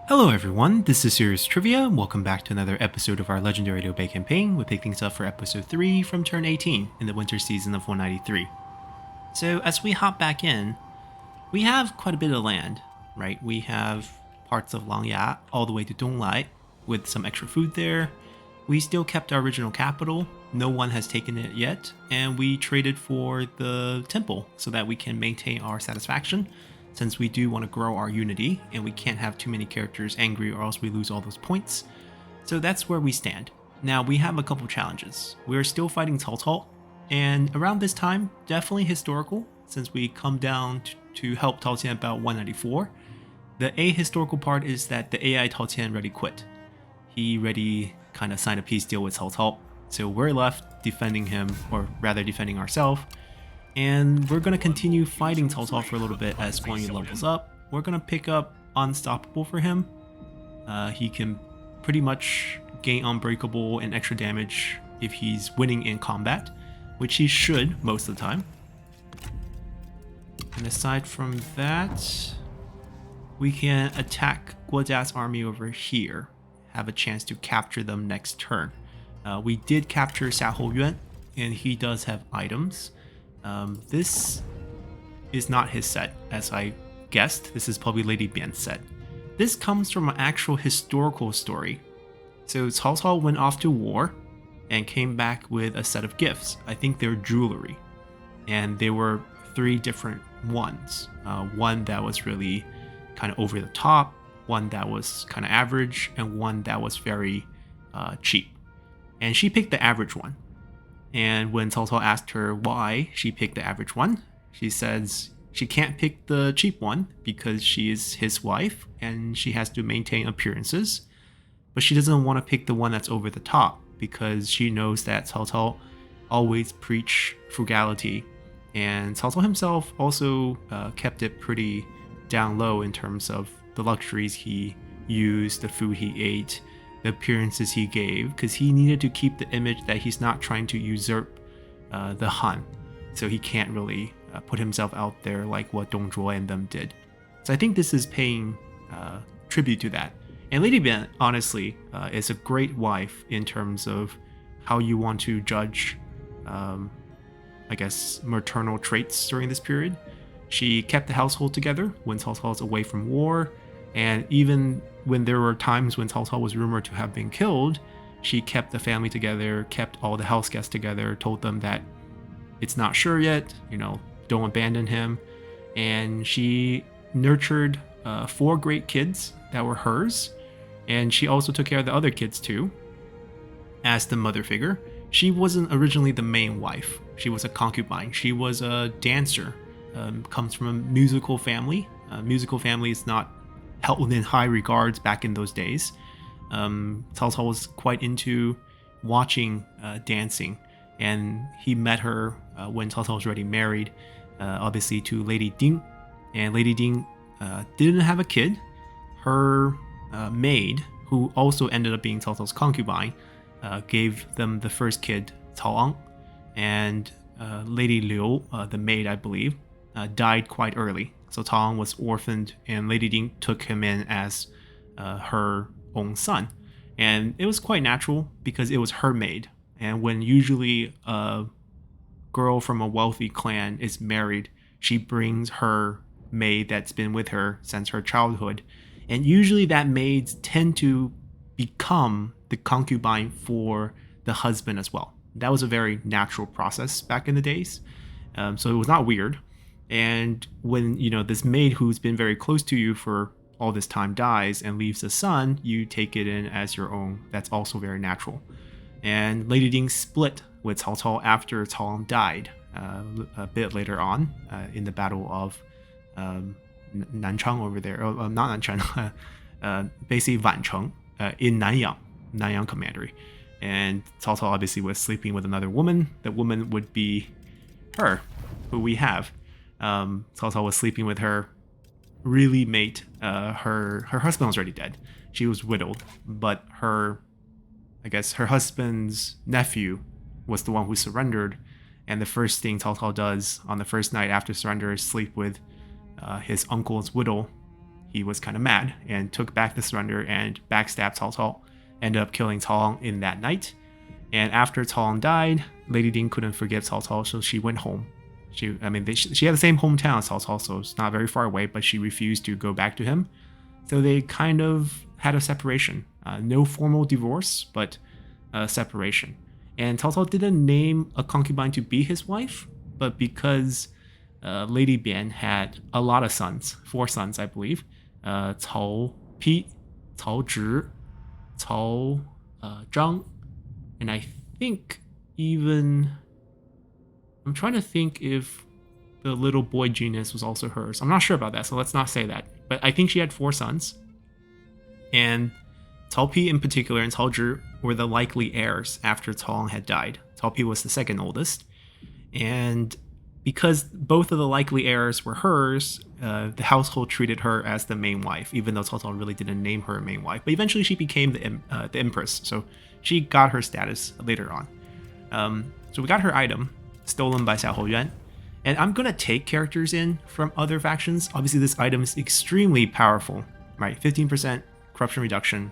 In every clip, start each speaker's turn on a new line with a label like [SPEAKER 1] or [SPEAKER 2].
[SPEAKER 1] Hello everyone, this is Serious Trivia, and welcome back to another episode of our legendary Liu Bei campaign. We pick things up for episode 3 from turn 18 in the winter season of 193. So as we hop back in, we have quite a bit of land, right? We have parts of Langya all the way to Donglai with some extra food there. We still kept our original capital, no one has taken it yet, and we traded for the temple so that we can maintain our satisfaction, since we do want to grow our unity and we can't have too many characters angry or else we lose all those points. So that's where we stand. Now we have a couple challenges. We're still fighting Cao Cao, and around this time, definitely historical, since we come down to help Tao Qian about 194. The ahistorical part is that the AI Tao Qian already quit. He already kind of signed a peace deal with Cao Cao, so we're left defending him, or rather defending ourselves. And we're going to continue fighting Cao Cao for a little bit as Guan Yu levels up. We're going to pick up Unstoppable for him. He can pretty much gain Unbreakable and extra damage if he's winning in combat, which he should most of the time. And aside from that, we can attack Guojia's army over here, have a chance to capture them next turn. We did capture Xiahou Yuan, and he does have items. This is not his set, as I guessed. This is probably Lady Bian's set. This comes from an actual historical story. So Cao Cao went off to war and came back with a set of gifts. I think they're jewelry. And there were 3 different ones. One that was really kind of over the top, one that was kind of average, and one that was very cheap. And she picked the average one. And when Cao Cao asked her why she picked the average one, she says she can't pick the cheap one because she is his wife and she has to maintain appearances. But she doesn't want to pick the one that's over the top because she knows that Cao Cao always preach frugality. And Cao Cao himself also kept it pretty down low in terms of the luxuries he used, the food he ate, the appearances he gave, because he needed to keep the image that he's not trying to usurp the Han, so he can't really put himself out there like what Dong Zhuo and them did. So I think this is paying tribute to that. And Lady Bian, honestly, is a great wife in terms of how you want to judge, I guess, maternal traits during this period. She kept the household together when Cao Cao was away from war, and even when there were times when Cao Cao was rumored to have been killed, she kept the family together, kept all the house guests together, told them that it's not sure yet, don't abandon him. And she nurtured 4 great kids that were hers, and she also took care of the other kids too, as the mother figure. She wasn't originally the main wife. She was a concubine. She was a dancer, comes from a musical family. Musical family is not held in high regards back in those days. Cao Cao was quite into watching dancing, and he met her when Cao Cao was already married, obviously to Lady Ding. And Lady Ding didn't have a kid. Her maid, who also ended up being Cao Cao's concubine, gave them the first kid, Cao Ang. And Lady Liu, the maid I believe, died quite early. So Cao Ang was orphaned, and Lady Ding took him in as her own son. And it was quite natural because it was her maid. And when usually a girl from a wealthy clan is married, she brings her maid that's been with her since her childhood. And usually that maids tend to become the concubine for the husband as well. That was a very natural process back in the days. So it was not weird. And when, this maid who's been very close to you for all this time dies and leaves a son, you take it in as your own. That's also very natural. And Lady Ding split with Cao Cao after Cao Ang died a bit later on in the Battle of Nanchang over there. Not Nanchang, basically Wancheng in Nanyang Commandery. And Cao Cao obviously was sleeping with another woman. The woman would be her, who we have. Cao Cao was sleeping with her, really mate. Her husband was already dead. She was widowed, but her husband's nephew was the one who surrendered, and the first thing Cao Cao does on the first night after surrender is sleep with his uncle's widow, he was kind of mad and took back the surrender and backstabbed Cao Cao. Ended up killing Cao Long in that night. And after Cao Long died, Lady Ding couldn't forgive Cao Cao, so she went home. She had the same hometown as Cao Cao, so it's not very far away, but she refused to go back to him. So they kind of had a separation. No formal divorce, but a separation. And Cao Cao didn't name a concubine to be his wife, but because Lady Bian had a lot of sons, 4 sons, I believe. Cao Pi, Cao Zhi, Cao Zhang, and I think even... I'm trying to think if the little boy genius was also hers. I'm not sure about that, so let's not say that. But I think she had 4 sons. And Cao Pi in particular and Cao Zhi were the likely heirs after Cao Long had died. Cao Pi was the second oldest. And because both of the likely heirs were hers, the household treated her as the main wife, even though Cao Cao really didn't name her a main wife. But eventually she became the empress, so she got her status later on. So we got her item, stolen by Xiahou Yuan. And I'm going to take characters in from other factions. Obviously this item is extremely powerful, right? 15% corruption reduction,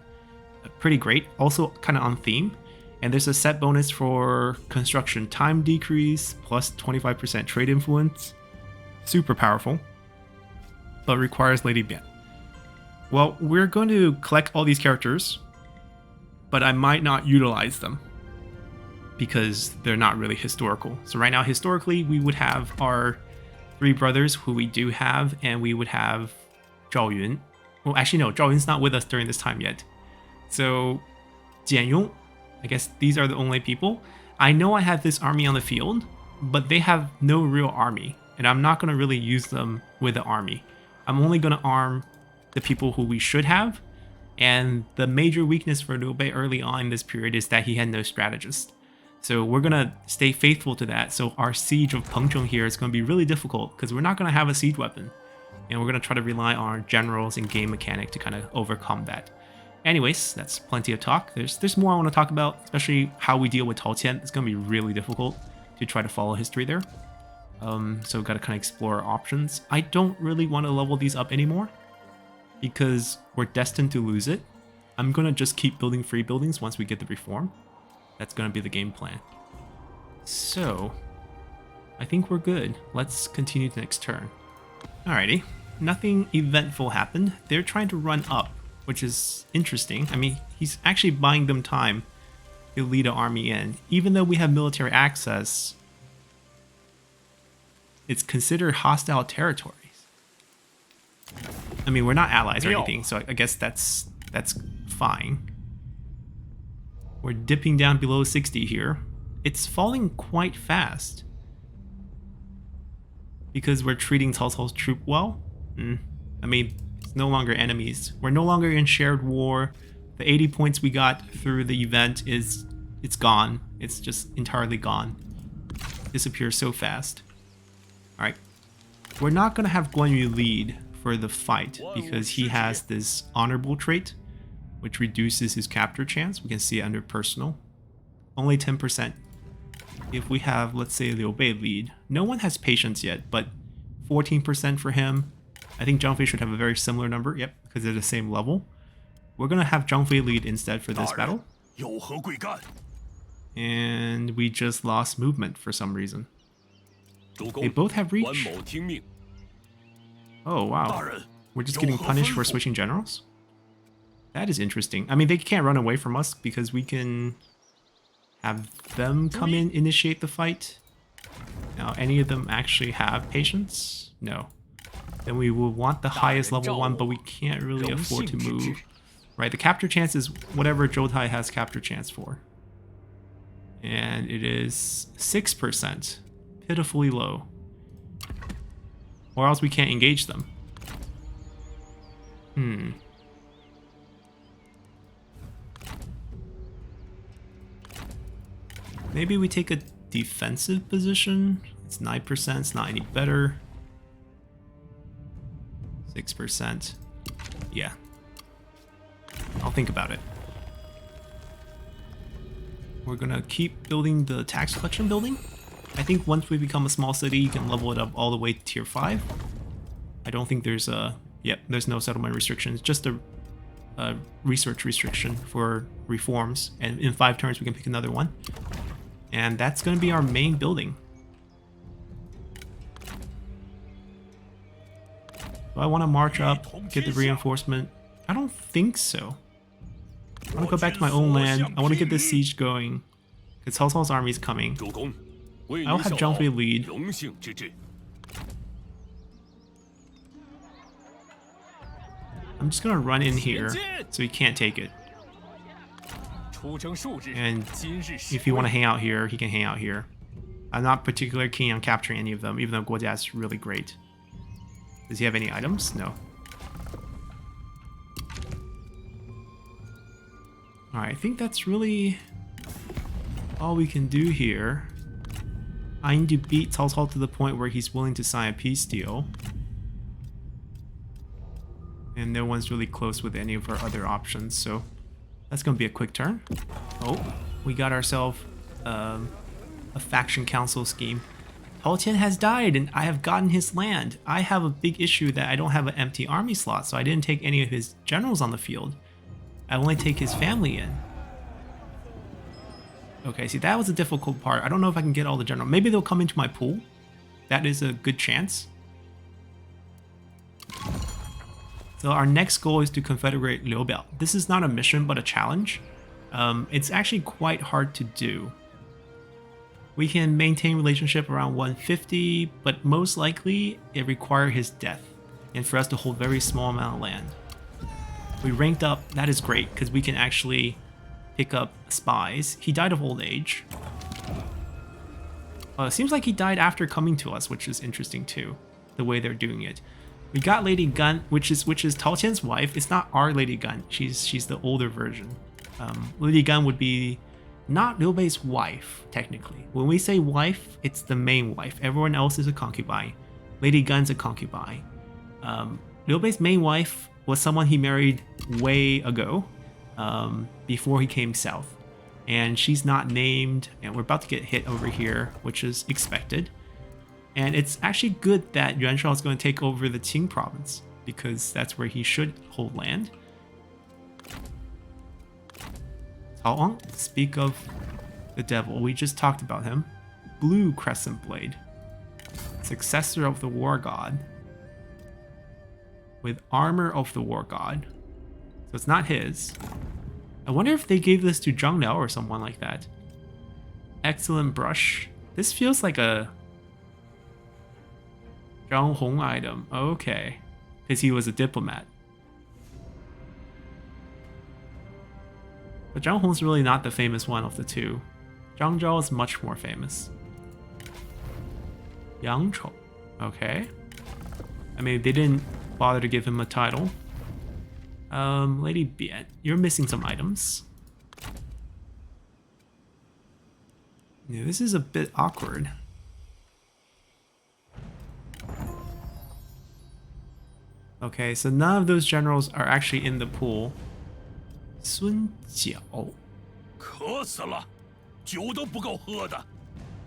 [SPEAKER 1] pretty great. Also kind of on theme. And there's a set bonus for construction time decrease, plus 25% trade influence. Super powerful, but requires Lady Bian. Well, we're going to collect all these characters, but I might not utilize them because they're not really historical. So right now, historically, we would have our 3 brothers who we do have, and we would have Zhao Yun. Well, actually, no, Zhao Yun's not with us during this time yet. So Jian Yong, I guess these are the only people. I know I have this army on the field, but they have no real army, and I'm not going to really use them with the army. I'm only going to arm the people who we should have, and the major weakness for Liu Bei early on in this period is that he had no strategist. So we're going to stay faithful to that. So our siege of Pengzheng here is going to be really difficult because we're not going to have a siege weapon. And we're going to try to rely on our generals and game mechanic to kind of overcome that. Anyways, that's plenty of talk. There's more I want to talk about, especially how we deal with Tao Qian. It's going to be really difficult to try to follow history there. So we've got to kind of explore our options. I don't really want to level these up anymore because we're destined to lose it. I'm going to just keep building free buildings once we get the reform. That's going to be the game plan. So, I think we're good. Let's continue the next turn. Alrighty, nothing eventful happened. They're trying to run up, which is interesting. I mean, he's actually buying them time to lead an army in. Even though we have military access, it's considered hostile territories. I mean, we're not allies or anything, so I guess that's fine. We're dipping down below 60 here. It's falling quite fast because we're treating Cao Cao's troop well. I mean, it's no longer enemies. We're no longer in shared war. The 80 points we got through the event it's gone. It's just entirely gone. Disappears so fast. All right, we're not gonna have Guan Yu lead for the fight because he has this honorable trait, which reduces his capture chance. We can see it under personal. Only 10%. If we have, let's say, Liu Bei lead, no one has patience yet, but 14% for him. I think Zhang Fei should have a very similar number, yep, because they're the same level. We're going to have Zhang Fei lead instead for this battle. And we just lost movement for some reason. They both have reach. Oh, wow. We're just getting punished for switching generals? That is interesting. I mean, they can't run away from us because we can have them come in, initiate the fight. Now, any of them actually have patience? No. Then we will want the highest level one, but we can't really afford to move. Right, the capture chance is whatever Zhou Tai has capture chance for. And it is 6%. Pitifully low. Or else we can't engage them. Maybe we take a defensive position. It's 9%, it's not any better. 6%. Yeah. I'll think about it. We're gonna keep building the tax collection building. I think once we become a small city, you can level it up all the way to tier 5. I don't think there's Yep, there's no settlement restrictions, just a research restriction for reforms. And in 5 turns, we can pick another one. And that's going to be our main building. Do I want to march up, get the reinforcement? I don't think so. I want to go back to my own land. I want to get this siege going. Because Cao Cao's army is coming. I'll have Zhang Fei lead. I'm just going to run in here so he can't take it. And if you want to hang out here, he can hang out here. I'm not particularly keen on capturing any of them, even though Guojia is really great. Does he have any items? No. Alright, I think that's really all we can do here. I need to beat Cao Cao to the point where he's willing to sign a peace deal. And no one's really close with any of our other options, so that's going to be a quick turn. Oh, we got ourselves a faction council scheme. Hao Tian has died and I have gotten his land. I have a big issue that I don't have an empty army slot, so I didn't take any of his generals on the field. I only take his family in. Okay, see, that was a difficult part. I don't know if I can get all the generals. Maybe they'll come into my pool. That is a good chance. So our next goal is to confederate Liu Bei. This is not a mission, but a challenge. It's actually quite hard to do. We can maintain relationship around 150, but most likely it requires his death, and for us to hold very small amount of land. We ranked up, that is great, because we can actually pick up spies. He died of old age. It seems like he died after coming to us, which is interesting too, the way they're doing it. We got Lady Guan, which is Tao Qian's wife. It's not our Lady Guan. She's the older version. Lady Guan would be not Liu Bei's wife, technically. When we say wife, it's the main wife. Everyone else is a concubine. Lady Guan's a concubine. Liu Bei's main wife was someone he married way ago, before he came south. And she's not named, and we're about to get hit over here, which is expected. And it's actually good that Yuan Shao is going to take over the Qing province, because that's where he should hold land. Cao Ang, speak of the devil, we just talked about him. Blue Crescent Blade, successor of the War God, with armor of the War God. So it's not his. I wonder if they gave this to Zhang Liao or someone like that. Excellent brush. This feels like a Zhang Hong item. Okay. Because he was a diplomat. But Zhang Hong's really not the famous one of the two. Zhang Zhao is much more famous. Yang Chou. Okay. I mean, they didn't bother to give him a title. Lady Bian, you're missing some items. Yeah, this is a bit awkward. Okay, so none of those generals are actually in the pool. Sun Jiao.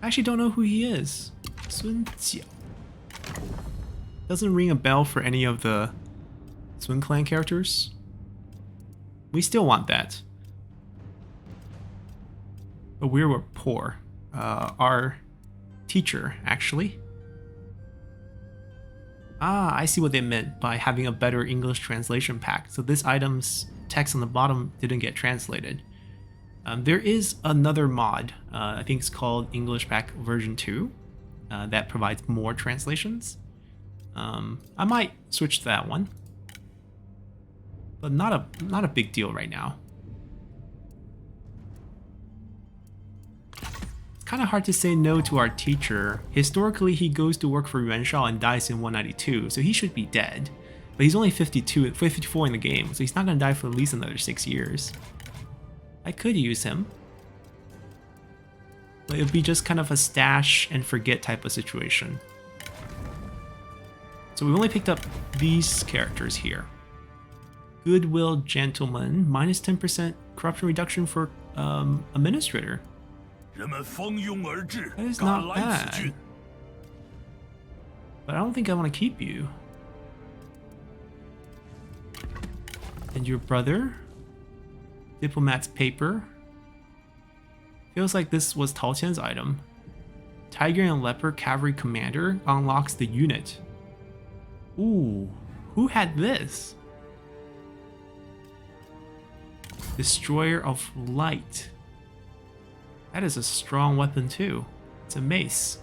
[SPEAKER 1] I actually don't know who he is. Sun Jiao. Doesn't ring a bell for any of the Sun Clan characters. We still want that. But we were poor. Our teacher, actually. Ah, I see what they meant by having a better English translation pack. So this item's text on the bottom didn't get translated. There is another mod, I think it's called English Pack version 2, that provides more translations. I might switch to that one, but not a big deal right now. It's kind of hard to say no to our teacher. Historically, he goes to work for Yuan Shao and dies in 192, so he should be dead. But he's only 54 in the game, so he's not going to die for at least another 6 years. I could use him, but it would be just kind of a stash and forget type of situation. So we've only picked up these characters here. Goodwill Gentleman, minus 10% corruption reduction for administrator. That is not bad. But I don't think I want to keep you. And your brother? Diplomat's paper. Feels like this was Tao Qian's item. Tiger and Leopard Cavalry Commander unlocks the unit. Ooh, who had this? Destroyer of Light. That is a strong weapon too. It's a mace.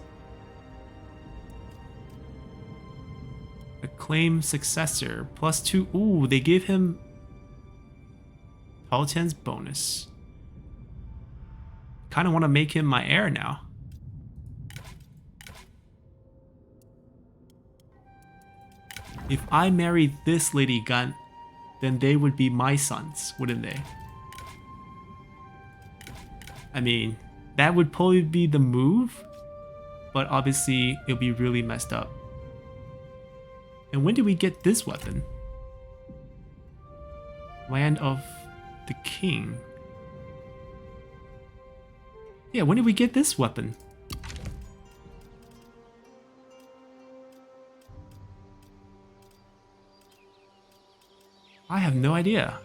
[SPEAKER 1] Acclaimed Successor. +2. Ooh, they gave him Tao Qian's bonus. Kind of want to make him my heir now. If I married this Lady Guan, then they would be my sons, wouldn't they? I mean, that would probably be the move, but obviously it'll be really messed up. And when did we get this weapon? Land of the King. Yeah, when did we get this weapon? I have no idea.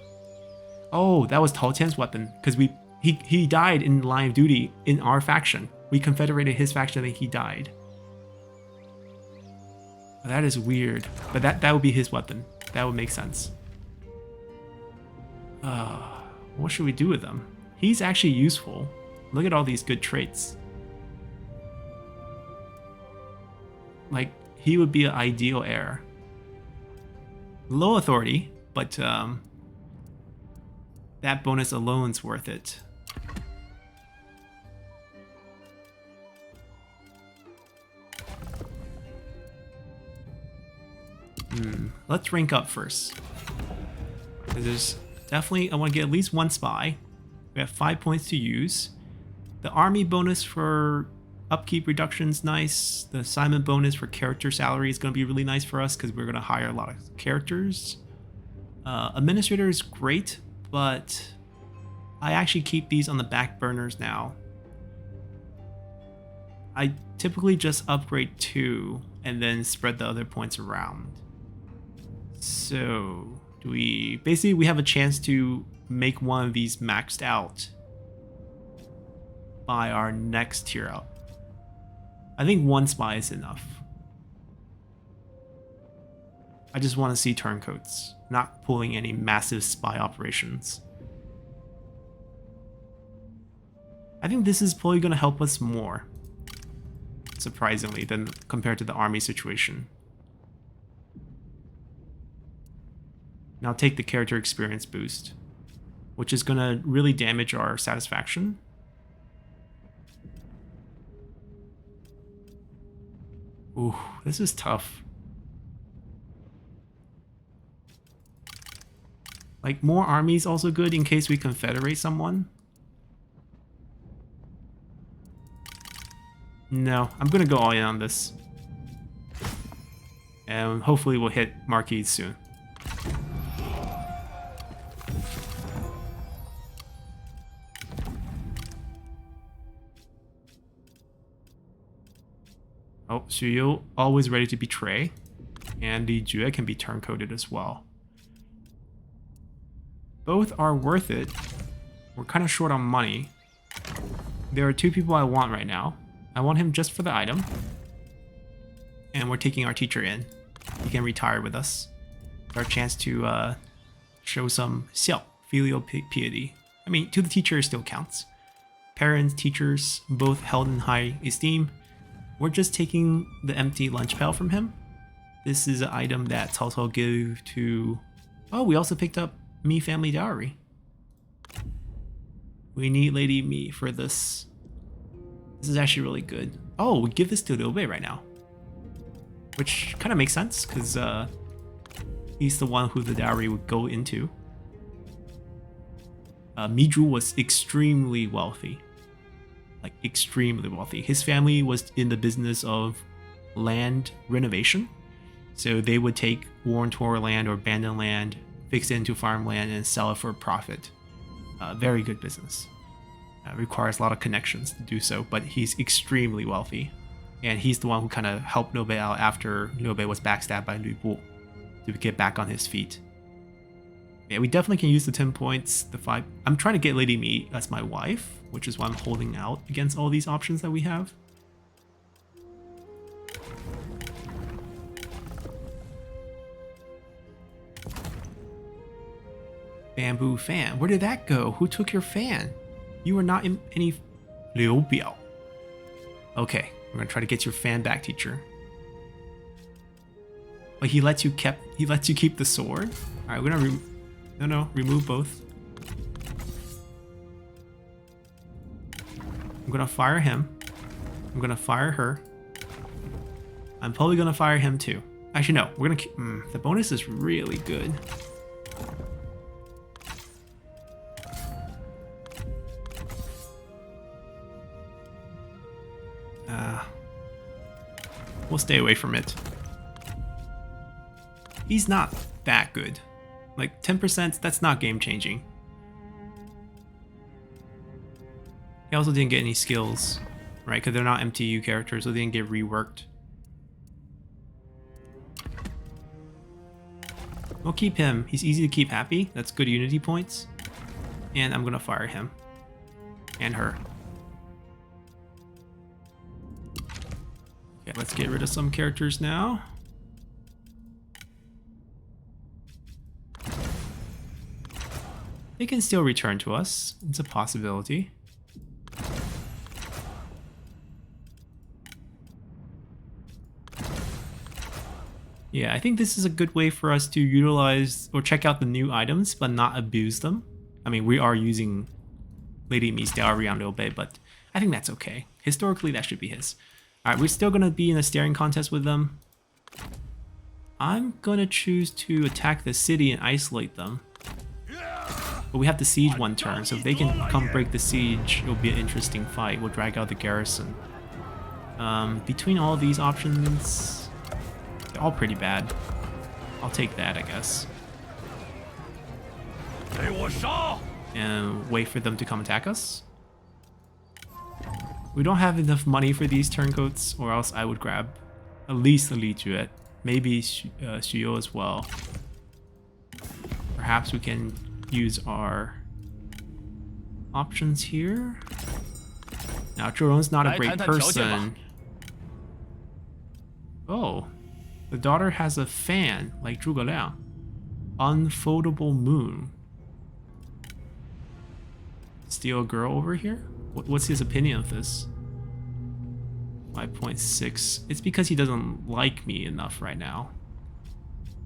[SPEAKER 1] Oh, that was Tao Qian's weapon, because he died in line of duty in our faction. We confederated his faction and he died. That is weird, but that would be his weapon. That would make sense. What should we do with him? He's actually useful. Look at all these good traits. Like, he would be an ideal heir. Low authority, but that bonus alone's worth it. Let's rank up first. There's definitely, I want to get at least one spy. We have 5 points to use. The army bonus for upkeep reduction's nice. The assignment bonus for character salary is going to be really nice for us because we're going to hire a lot of characters. Administrator is great, but I actually keep these on the back burners now. I typically just upgrade 2 and then spread the other points around. So basically we have a chance to make one of these maxed out by our next tier up. I think 1 spy is enough. I just want to see turncoats, not pulling any massive spy operations. I think this is probably going to help us more, surprisingly, than compared to the army situation. Now take the character experience boost, which is going to really damage our satisfaction. Ooh, this is tough. Like, more armies also good in case we confederate someone. No, I'm gonna go all in on this. And hopefully we'll hit marquees soon. Oh, Xu Yu always ready to betray. And Li Jue can be turncoated as well. Both are worth it. We're kind of short on money. There are 2 people I want right now. I want him just for the item. And we're taking our teacher in. He can retire with us. Our chance to show some xiao, filial piety. I mean, to the teacher it still counts. Parents, teachers, both held in high esteem. We're just taking the empty lunch pail from him. This is an item that Cao Cao gave to... Oh, we also picked up Mi family dowry. We need Lady Mi for this. This is actually really good. Oh, we give this to Liu Bei right now. Which kind of makes sense, because he's the one who the dowry would go into. Mi Zhu was extremely wealthy. Like, extremely wealthy. His family was in the business of land renovation. So they would take worn-torn land or abandoned land, fix it into farmland, and sell it for a profit. Very good business. Requires a lot of connections to do so, but he's extremely wealthy. And he's the one who kind of helped Liu Bei out after Liu Bei was backstabbed by Liu Bu to get back on his feet. Yeah, we definitely can use the 10 points, the 5. I'm trying to get Lady Mi as my wife, which is why I'm holding out against all these options that we have. Bamboo fan. Where did that go? Who took your fan? You were not in any... Liu Bei. Okay, we're gonna try to get your fan back, teacher. But he lets you keep the sword? Alright, we're gonna remove both. I'm gonna fire him. I'm gonna fire her. I'm probably gonna fire him too. Actually, no, we're gonna keep... the bonus is really good. We'll stay away from it. He's not that good. Like 10%, that's not game changing. He also didn't get any skills, right? Because they're not MTU characters, so they didn't get reworked. We'll keep him. He's easy to keep happy. That's good unity points. And I'm gonna fire him. And her. Okay, let's get rid of some characters now. They can still return to us. It's a possibility. Yeah, I think this is a good way for us to utilize or check out the new items, but not abuse them. I mean, we are using Lady Mi's dowry on Liu Bei, but I think that's okay. Historically, that should be his. Alright, we're still going to be in a staring contest with them. I'm going to choose to attack the city and isolate them. But we have to siege one turn, so if they can come break the siege, it'll be an interesting fight. We'll drag out the garrison. Between all these options, they're all pretty bad. I'll take that, I guess. And wait for them to come attack us. We don't have enough money for these turncoats, or else I would grab at least the Li Jue, maybe Xuyou as well. Perhaps we can use our options here. Now, Zhurong's not a great person. Oh, the daughter has a fan, like Zhuge Liang. Unfoldable moon. Steal a girl over here? What's his opinion of this? 5.6. It's because he doesn't like me enough right now.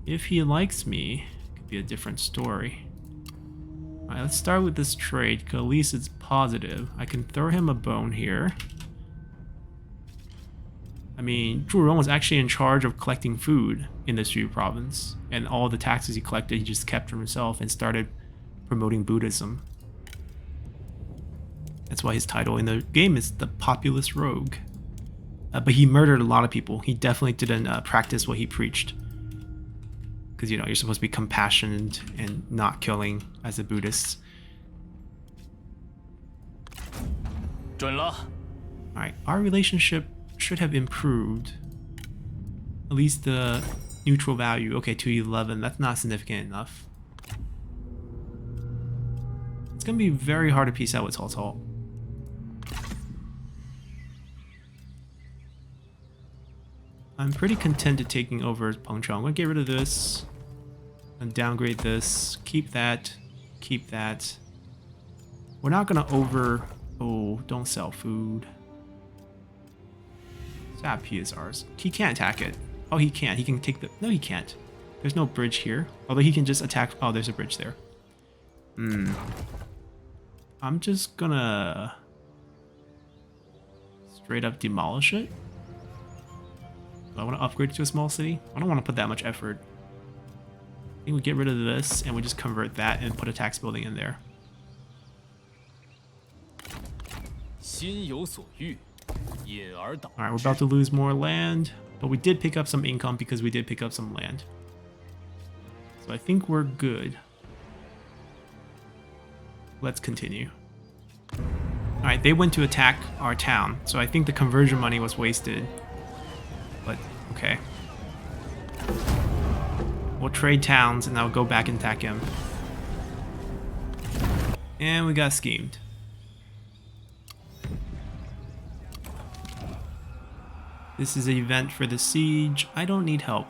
[SPEAKER 1] If he likes me, it could be a different story. Alright, let's start with this trade, because at least it's positive. I can throw him a bone here. I mean, Zhurong was actually in charge of collecting food in the Xu province, and all the taxes he collected, he just kept for himself and started promoting Buddhism. That's why his title in the game is the Populist Rogue. But he murdered a lot of people. He definitely didn't practice what he preached. Because, you know, you're supposed to be compassionate and not killing as a Buddhist. Alright, our relationship should have improved. At least the neutral value. Okay, to 11. That's not significant enough. It's going to be very hard to piece out with Cao Cao. I'm pretty content to taking over Peng Cheng. I'm going to get rid of this and downgrade this. Keep that. Keep that. We're not going to over... Oh, don't sell food. Zap is ours. He can't attack it. Oh, he can. He can take the... No, he can't. There's no bridge here. Although he can just attack... Oh, there's a bridge there. I'm just gonna... straight up demolish it. I want to upgrade to a small city. I don't want to put that much effort. I think we get rid of this and we just convert that and put a tax building in there. Alright, we're about to lose more land, but we did pick up some income because we did pick up some land. So I think we're good. Let's continue. Alright, they went to attack our town, so I think the conversion money was wasted. But, okay. We'll trade towns and I'll go back and attack him. And we got schemed. This is an event for the siege. I don't need help.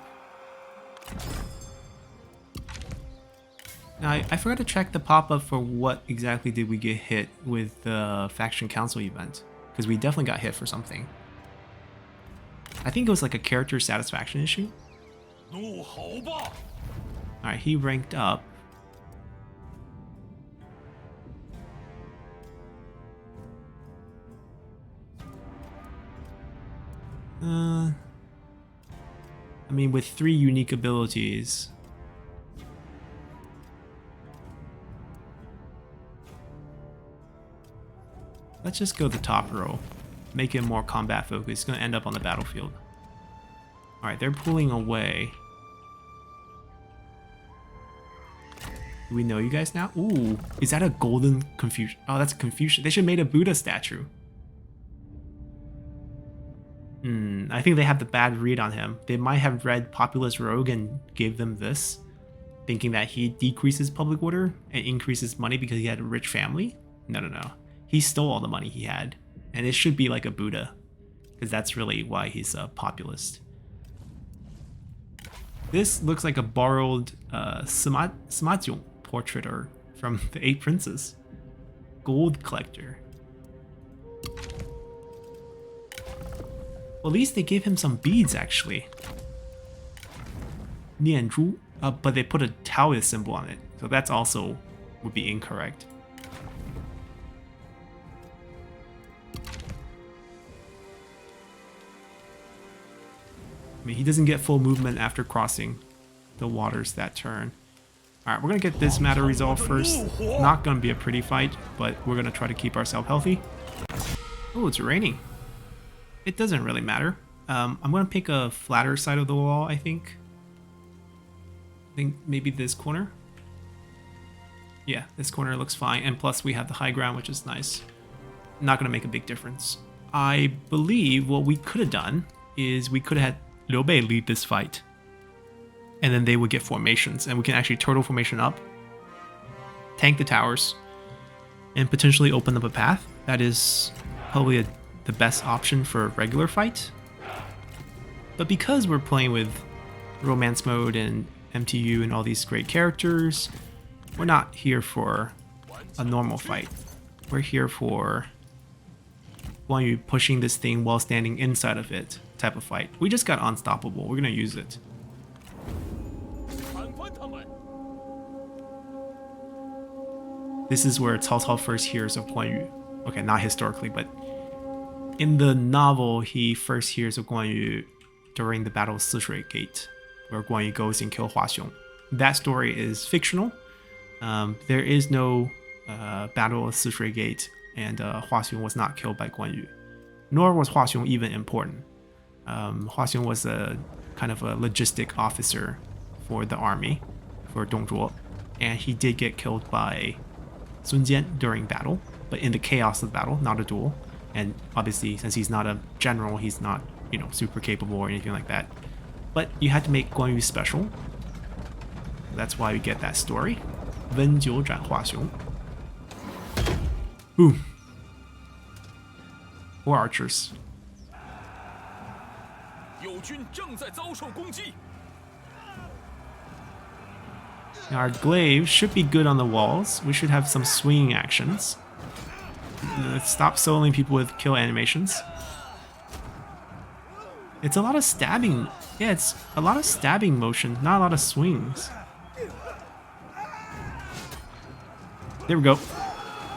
[SPEAKER 1] Now, I forgot to check the pop-up for what exactly did we get hit with the Faction Council event. Because we definitely got hit for something. I think it was like a character satisfaction issue. Alright, he ranked up. I mean, with 3 unique abilities. Let's just go the top row. Make it more combat focused. It's going to end up on the battlefield. Alright, they're pulling away. Do we know you guys now? Ooh, is that a golden Confucian? Oh, that's Confucian. They should have made a Buddha statue. I think they have the bad read on him. They might have read Populist Rogue and gave them this, thinking that he decreases public order and increases money because he had a rich family. No, no, no. He stole all the money he had. And it should be like a Buddha, because that's really why he's a populist. This looks like a borrowed Samajiong portrait from the 8 Princes. Gold collector. Well, at least they gave him some beads, actually. Nianzhu, but they put a Taoist symbol on it, so that's also would be incorrect. I mean, he doesn't get full movement after crossing the waters that turn. Alright, we're going to get this matter resolved first. Not going to be a pretty fight, but we're going to try to keep ourselves healthy. Oh, it's raining. It doesn't really matter. I'm going to pick a flatter side of the wall, I think. I think maybe this corner. Yeah, this corner looks fine. And plus we have the high ground, which is nice. Not going to make a big difference. I believe what we could have done is we could have had Liu Bei lead this fight. And then they would get formations. And we can actually turtle formation up. Tank the towers. And potentially open up a path. That is probably the best option for a regular fight. But because we're playing with romance mode and MTU and all these great characters, we're not here for a normal fight. We're here for Guan Yu pushing this thing while standing inside of it type of fight. We just got unstoppable. We're gonna use it. This is where Cao Cao first hears of Guan Yu. Okay, not historically, but in the novel, he first hears of Guan Yu during the Battle of Sushray Gate, where Guan Yu goes and kills Hua Xiong. That story is fictional. There is no Battle of Sushray Gate, and Hua Xiong was not killed by Guan Yu. Nor was Hua Xiong even important. Hua Xiong was a kind of a logistic officer for the army, for Dongzhuo, and he did get killed by Sun Jian during battle, but in the chaos of battle, not a duel. And obviously, since he's not a general, he's not, you know, super capable or anything like that. But you had to make Guan Yu special. That's why we get that story. Wen Jiu Zhan Hua Xiong. Boom. 4 archers. Now our glaive should be good on the walls. We should have some swinging actions. Stop soloing people with kill animations. It's a lot of stabbing. Yeah, it's a lot of stabbing motion, not a lot of swings. There we go.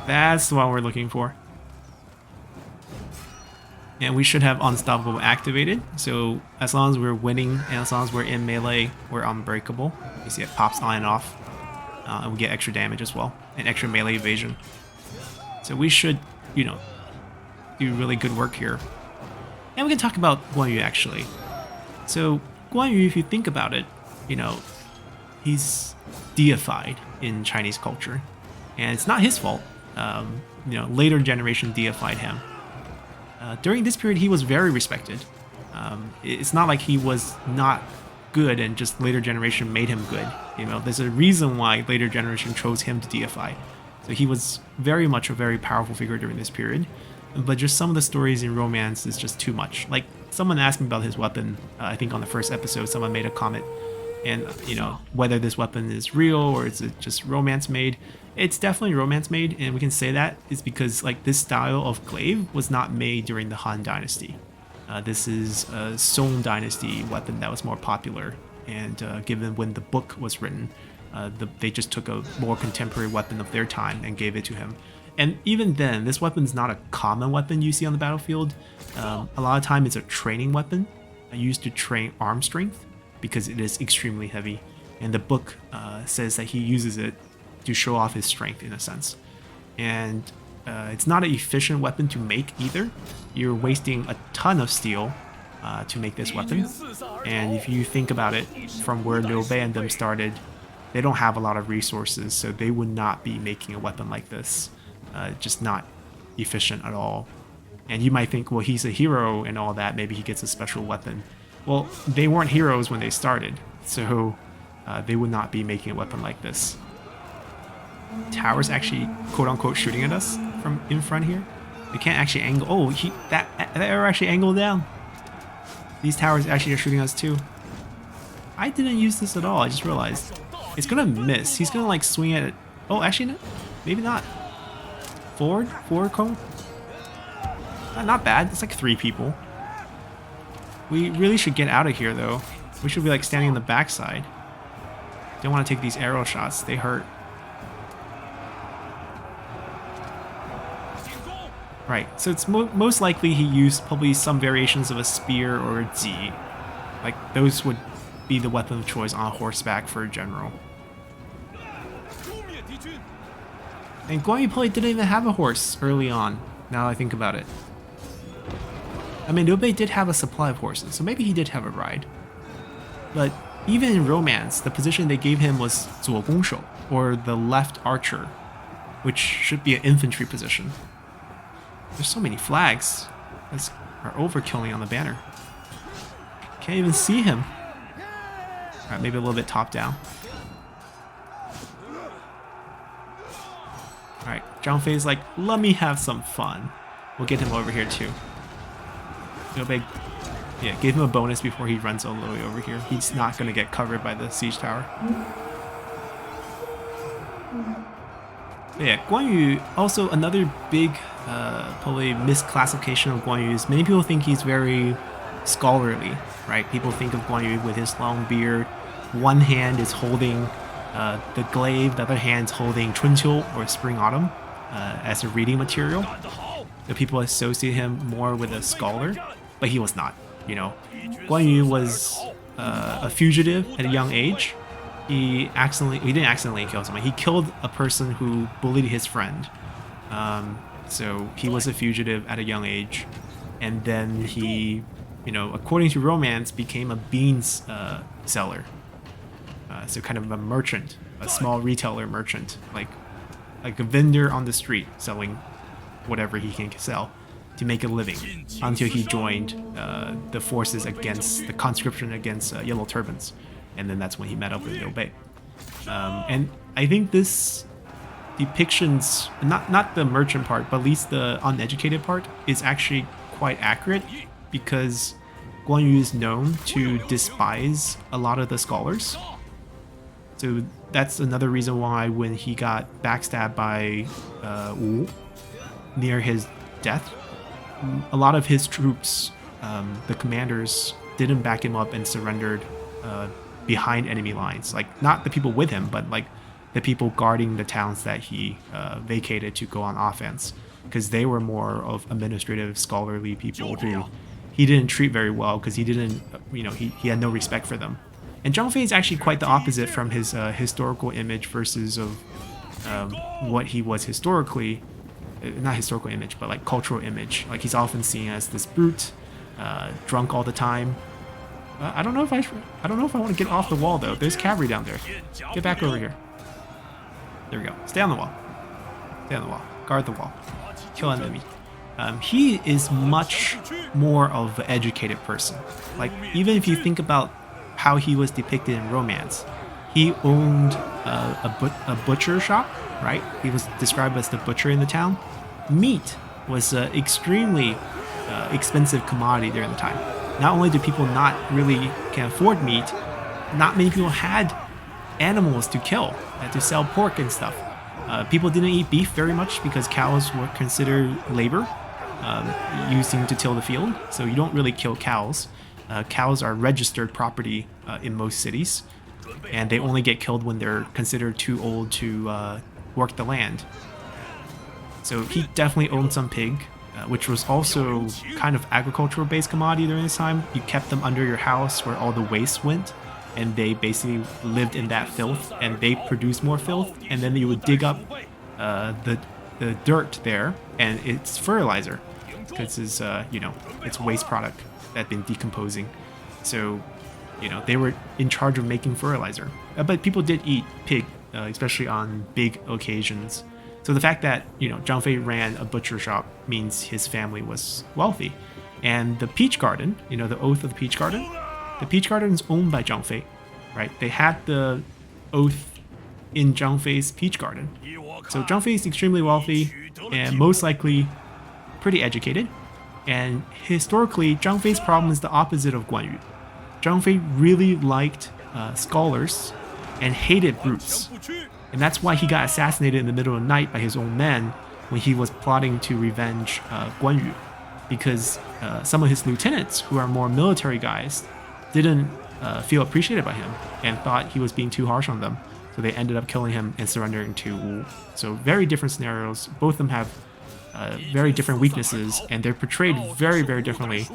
[SPEAKER 1] That's the one we're looking for. And we should have Unstoppable activated. So as long as we're winning and as long as we're in melee, we're unbreakable. You see it pops on and off. And we get extra damage as well. And extra melee evasion. So we should, you know, do really good work here. And we can talk about Guan Yu actually. So Guan Yu, if you think about it, you know, he's deified in Chinese culture. And it's not his fault. You know, later generation deified him. During this period, he was very respected. It's not like he was not good and just later generation made him good. You know, there's a reason why later generation chose him to deify. So he was very much a very powerful figure during this period. But just some of the stories in romance is just too much. Like, someone asked me about his weapon. I think on the first episode, someone made a comment. And, you know, whether this weapon is real or is it just romance made. It's definitely romance made, and we can say that is because, like, this style of glaive was not made during the Han Dynasty. This is a Song Dynasty weapon that was more popular. And given when the book was written, they just took a more contemporary weapon of their time and gave it to him. And even then, this weapon's not a common weapon you see on the battlefield. A lot of time it's a training weapon used to train arm strength because it is extremely heavy. And the book says that he uses it to show off his strength in a sense. And it's not an efficient weapon to make either. You're wasting a ton of steel to make this weapon. And if you think about it, from where Liu Bei and them started, they don't have a lot of resources, so they would not be making a weapon like this. Just not efficient at all. And you might think, well, he's a hero and all that, maybe he gets a special weapon. Well, they weren't heroes when they started, so they would not be making a weapon like this. Tower's actually quote-unquote shooting at us from in front here. They can't actually angle. Oh, that arrow actually angled down. These towers actually are shooting us too. I didn't use this at all. I just realized it's gonna miss. He's gonna like swing at it. Oh, actually, no, maybe not. Forward cone. Not bad. It's like 3 people. We really should get out of here though. We should be like standing on the backside. Don't want to take these arrow shots. They hurt. Right, so it's most likely he used probably some variations of a spear or a Z. Like, those would be the weapon of choice on horseback for a general. And Guan Yu probably didn't even have a horse early on, now I think about it. I mean, Liu Bei did have a supply of horses, so maybe he did have a ride. But even in romance, the position they gave him was 左弓手, or the left archer, which should be an infantry position. There's so many flags that are overkilling on the banner. Can't even see him. Alright, maybe a little bit top down. Alright, Zhang Fei's like, let me have some fun. We'll get him over here too. Liu Bei, yeah, give him a bonus before he runs all the way over here. He's not going to get covered by the siege tower. But yeah, Guan Yu, also another big probably misclassification of Guan Yu is many people think he's very scholarly, right? People think of Guan Yu with his long beard. One hand is holding the glaive, the other hand's holding Chunqiu or Spring Autumn as a reading material. The people associate him more with a scholar, but he was not, you know. Guan Yu was a fugitive at a young age. He didn't accidentally kill someone. He killed a person who bullied his friend. So he was a fugitive at a young age. And then he, you know, according to romance, became a beans seller. So kind of a merchant, a small retailer merchant, like a vendor on the street selling whatever he can sell to make a living until he joined the forces against the conscription against Yellow Turbans. And then that's when he met up with Liu Bei. And I think this depictions, not the merchant part, but at least the uneducated part, is actually quite accurate because Guan Yu is known to despise a lot of the scholars. So that's another reason why when he got backstabbed by Wu near his death, a lot of his troops, the commanders, didn't back him up and surrendered behind enemy lines. Like, not the people with him, but like the people guarding the towns that he vacated to go on offense, because they were more of administrative, scholarly people who he didn't treat very well because he didn't, you know, he had no respect for them. And Zhang Fei is actually quite the opposite from his historical image versus of what he was historically, not historical image, but like cultural image. Like, he's often seen as this brute, drunk all the time. I don't know if I want to get off the wall though. There's cavalry down there. Get back over here. There we go. Stay on the wall. Stay on the wall. Guard the wall. Kill enemy. He is much more of an educated person. Like, even if you think about how he was depicted in romance, he owned a butcher shop, right? He was described as the butcher in the town. Meat was an extremely expensive commodity during the time. Not only do people not really can afford meat, not many people had animals to kill, to sell pork and stuff. People didn't eat beef very much because cows were considered labor, using to till the field. So you don't really kill cows. Cows are registered property in most cities, and they only get killed when they're considered too old to work the land. So he definitely owned some pig, which was also kind of agricultural-based commodity during this time. You kept them under your house where all the waste went, and they basically lived in that filth, and they produced more filth, and then you would dig up the dirt there, and it's fertilizer, because it's it's waste product that had been decomposing. So they were in charge of making fertilizer. But people did eat pig, especially on big occasions. So the fact that Zhang Fei ran a butcher shop means his family was wealthy. And the peach garden, the oath of the peach garden, is owned by Zhang Fei, right? They had the oath in Zhang Fei's peach garden. So Zhang Fei is extremely wealthy and most likely pretty educated. And historically, Zhang Fei's problem is the opposite of Guan Yu. Zhang Fei really liked scholars and hated brutes. And that's why he got assassinated in the middle of the night by his own men when he was plotting to revenge Guan Yu. Because some of his lieutenants, who are more military guys, didn't feel appreciated by him and thought he was being too harsh on them. So they ended up killing him and surrendering to Wu. So very different scenarios. Both of them have very different weaknesses, and they're portrayed very, very differently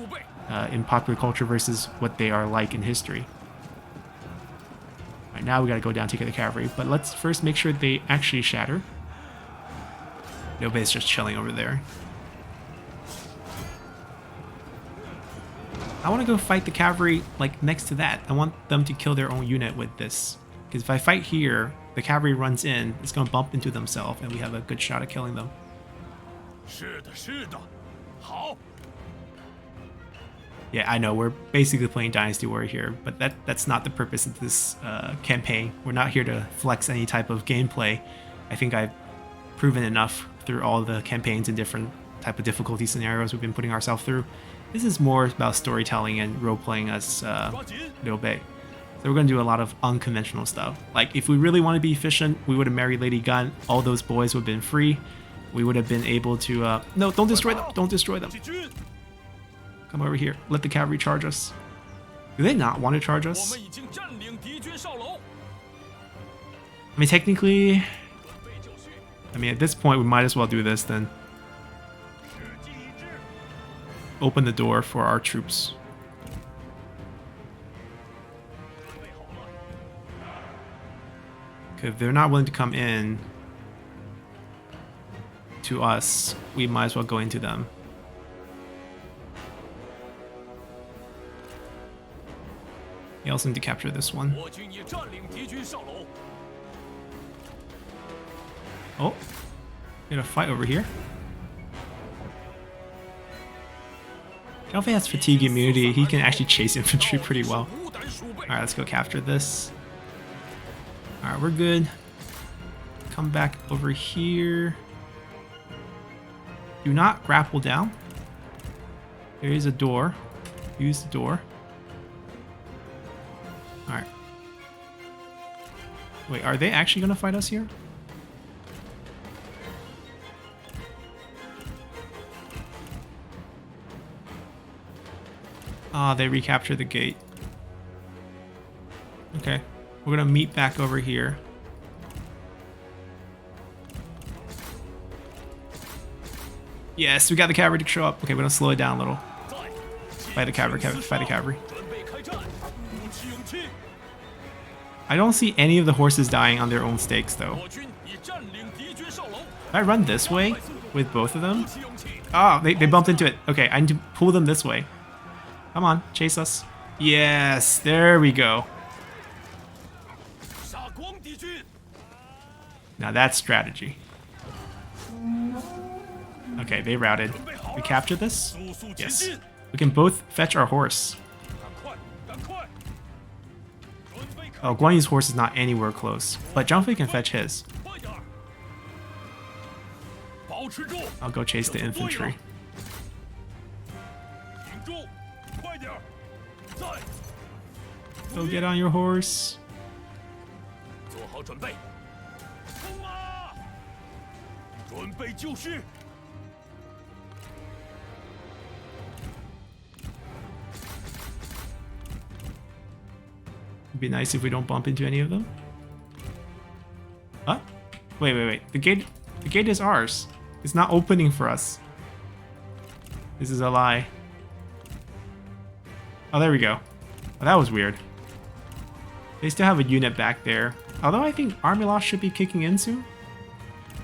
[SPEAKER 1] in popular culture versus what they are like in history. Alright, now we gotta go down to get the cavalry, but let's first make sure they actually shatter. Liu Bei is just chilling over there. I want to go fight the cavalry like next to that. I want them to kill their own unit with this. Because if I fight here, the cavalry runs in, it's going to bump into themselves, and we have a good shot at killing them. Yeah, I know, we're basically playing Dynasty Warrior here, but that's not the purpose of this campaign. We're not here to flex any type of gameplay. I think I've proven enough through all the campaigns and different type of difficulty scenarios we've been putting ourselves through. This is more about storytelling and role-playing as Liu Bei. So we're going to do a lot of unconventional stuff. Like, if we really want to be efficient, we would have married Lady Gun. All those boys would have been free. We would have been able to... No, don't destroy them. Don't destroy them. Come over here. Let the cavalry charge us. Do they not want to charge us? I mean, technically... at this point, we might as well do this then. Open the door for our troops. If they're not willing to come in to us, we might as well go into them. We also need to capture this one. Oh, we got a fight over here. Cao Cao has fatigue immunity. He can actually chase infantry pretty well. Alright, let's go capture this. Alright, we're good. Come back over here. Do not grapple down. There is a door. Use the door. Alright. Wait, are they actually going to fight us here? Ah, they recaptured the gate. Okay, we're gonna meet back over here. Yes, we got the cavalry to show up. Okay, we're gonna slow it down a little. Fight the cavalry, fight the cavalry. I don't see any of the horses dying on their own stakes, though. If I run this way with both of them... Oh, they bumped into it. Okay, I need to pull them this way. Come on, chase us. Yes, there we go. Now that's strategy. Okay, they routed. We captured this? Yes. We can both fetch our horse. Oh, Guan Yu's horse is not anywhere close, but Zhang Fei can fetch his. I'll go chase the infantry. Go get on your horse. It'd be nice if we don't bump into any of them. Huh? Wait. The gate is ours. It's not opening for us. This is a lie. Oh, there we go. Oh, that was weird. They still have a unit back there. Although I think army loss should be kicking in soon.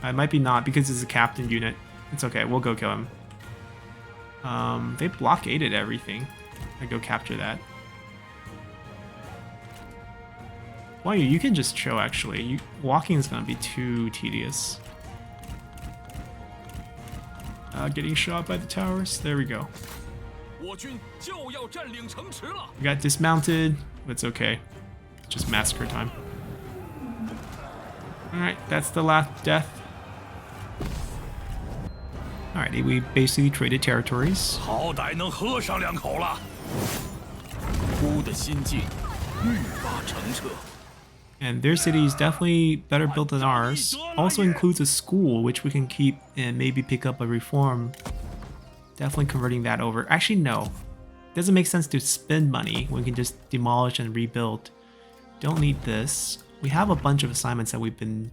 [SPEAKER 1] It might be not because it's a captain unit. It's okay, we'll go kill him. They blockaded everything. I go capture that. Well, you can just chill actually. Walking is gonna be too tedious. Getting shot by the towers. There we go. We got dismounted. It's okay. It's just massacre time. Alright, that's the last death. Alright, we basically traded territories. And their city is definitely better built than ours. Also includes a school, which we can keep and maybe pick up a reform. Definitely converting that over. Actually, no. Doesn't make sense to spend money when we can just demolish and rebuild. Don't need this. We have a bunch of assignments that we've been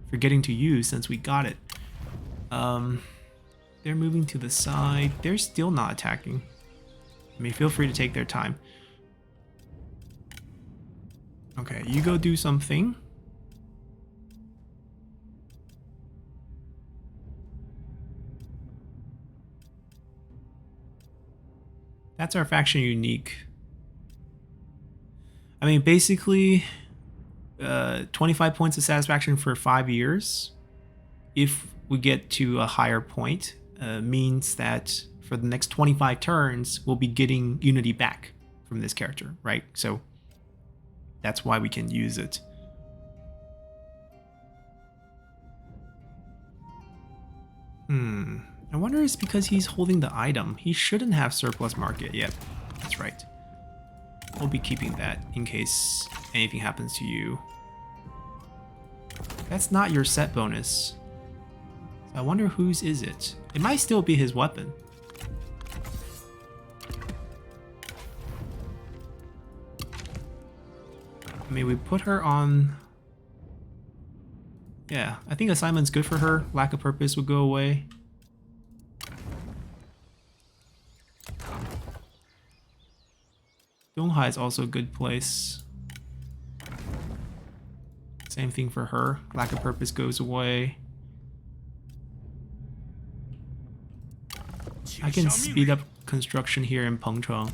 [SPEAKER 1] forgetting to use since we got it. They're moving to the side. They're still not attacking. I mean, feel free to take their time. Okay, you go do something. That's our faction unique. I mean, basically, 25 points of satisfaction for 5 years. If we get to a higher point, means that for the next 25 turns, we'll be getting unity back from this character, right? So that's why we can use it. I wonder if it's because he's holding the item. He shouldn't have surplus market yet. That's right. We'll be keeping that in case anything happens to you. That's not your set bonus. So I wonder whose is it? It might still be his weapon. I mean, we put her on... Yeah, I think assignment's good for her. Lack of purpose would go away. Donghai is also a good place. Same thing for her. Lack of purpose goes away. I can speed up construction here in Pengcheng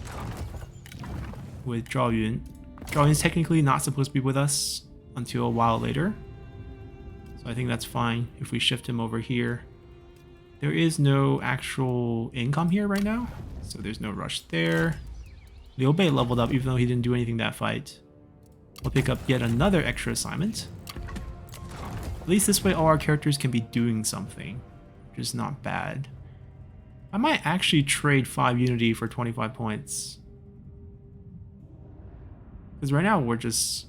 [SPEAKER 1] with Zhao Yun. Zhao Yun's technically not supposed to be with us until a while later. So I think that's fine if we shift him over here. There is no actual income here right now, so there's no rush there. Liu Bei leveled up even though he didn't do anything that fight. We'll pick up yet another extra assignment. At least this way all our characters can be doing something, which is not bad. I might actually trade 5 unity for 25 points. Because right now we're just